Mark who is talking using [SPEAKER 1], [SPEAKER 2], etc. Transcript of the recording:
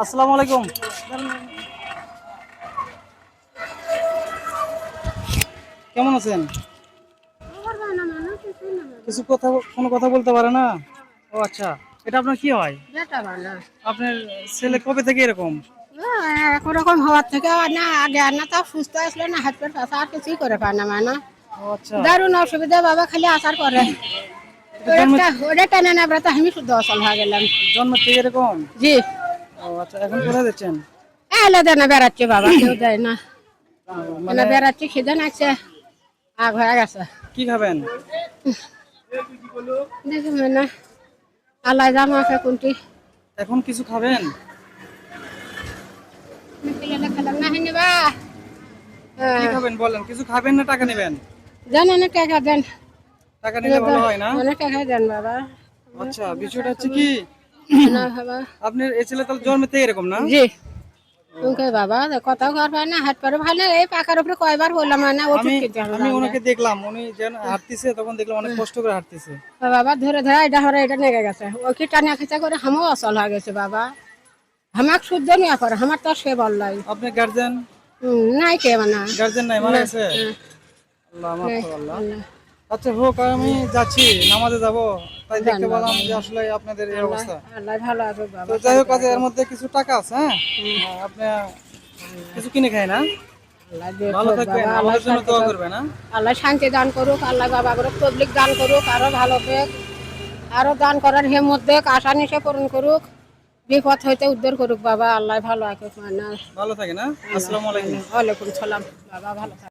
[SPEAKER 1] আসসালামু আলাইকুম। কেমন আছেন? কিছু কথা, কোনো কথা বলতে পারে না? ও আচ্ছা, এটা আপনার কি হয়? আপনার ছেলে কবে থেকে এরকম?
[SPEAKER 2] একরকম হওয়ার থেকে না আগে আর না তা সুস্থ আসলে না হাত পেট ব্যথা আর কিছুই করে পায় না মানে
[SPEAKER 1] ও আচ্ছা,
[SPEAKER 2] দারুণ অসুবিধা বাবা খালি আসার করে
[SPEAKER 1] এটা জন্ম
[SPEAKER 2] ওটা টেনে নেবো তো আমি শুদ্ধ অসল হয়ে গেলাম।
[SPEAKER 1] জন্ম থেকে এরকম?
[SPEAKER 2] জি
[SPEAKER 1] ও আচ্ছা, এখন কোথায় যাচ্ছেন?
[SPEAKER 2] এলে দেয় না বেড়াচ্ছে বাবা কেউ দেয় না
[SPEAKER 1] মানে
[SPEAKER 2] বেড়াচ্ছে খিদে নাকছে আগ হয়ে গেছে
[SPEAKER 1] কি খাবেন?
[SPEAKER 2] দেখি মানে আল্লাহ জামা আছে কোনটি
[SPEAKER 1] এখন কিছু খাবেন?
[SPEAKER 2] খেলাম না হয়নি বা
[SPEAKER 1] কি খাবেন বলেন? কিছু খাবেন না টাকা নেবেন?
[SPEAKER 2] দেন অনেক টাকা দেন
[SPEAKER 1] টাকা নিলে ভালো হয় না?
[SPEAKER 2] অনেক টাকা দেন বাবা
[SPEAKER 1] আচ্ছা, বিষয়টা হচ্ছে কি,
[SPEAKER 2] না বাবা
[SPEAKER 1] আপনার এই ছেলে তাহলে জন্ম থেকে এরকম না?
[SPEAKER 2] জি ওকে বাবা কথা ঘর পায় না হাত পারে ভালো এই পাকার উপরে কয়বার বললাম না ওষুধ
[SPEAKER 1] আমি
[SPEAKER 2] কিনতে হবে
[SPEAKER 1] আমি ওনাকে দেখলাম, উনি যেন হাঁটতেছে তখন দেখলাম অনেক কষ্ট করে হাঁটতেছে।
[SPEAKER 2] বাবা ধরে ধরে এটা হরে এটা নেগে গেছে ও কি টানা খেচা করে হামও অচল হয়ে গেছে বাবা হামাক শুদ্ধ নিয়ে করে আমার তো সে বললাই
[SPEAKER 1] আপনার গার্জেন?
[SPEAKER 2] নাই কে মানে
[SPEAKER 1] গার্জেন নাই, মারা গেছে? আল্লাহ মাফ করো আল্লাহ। আচ্ছা হোক, আমি যাচ্ছি নামাজে যাব, তাই দেখতে পেলাম যে আসলে আপনাদের এই অবস্থা।
[SPEAKER 2] আল্লাহ ভালো আছে
[SPEAKER 1] তো
[SPEAKER 2] বাবা
[SPEAKER 1] যাই হোক, আজ এর মধ্যে কিছু টাকা আছে, হ্যাঁ, আপনি কিছু কিনে খাই না?
[SPEAKER 2] আল্লাহ
[SPEAKER 1] ভালো
[SPEAKER 2] দেখুক
[SPEAKER 1] থাকবেন,
[SPEAKER 2] বাবা আল্লাহ
[SPEAKER 1] আমাদের জন্য
[SPEAKER 2] শান্তি
[SPEAKER 1] দোয়া
[SPEAKER 2] দান
[SPEAKER 1] করবেন, হ্যাঁ?
[SPEAKER 2] আল্লাহ শান্তি দান করুক আল্লাহ বাবা করে পাবলিক দান করুক আরো ভালো হোক আরো দান করার হেমত দেখ আশা নিশে পূরণ করুক বিপদ হইতে উদ্ধার করুক বাবা আল্লাহ ভালো আছে মানে
[SPEAKER 1] ভালো থাকেন, হ্যাঁ, আসসালামু আলাইকুম।
[SPEAKER 2] ওয়ালাইকুম সালাম বাবা ভালো থাক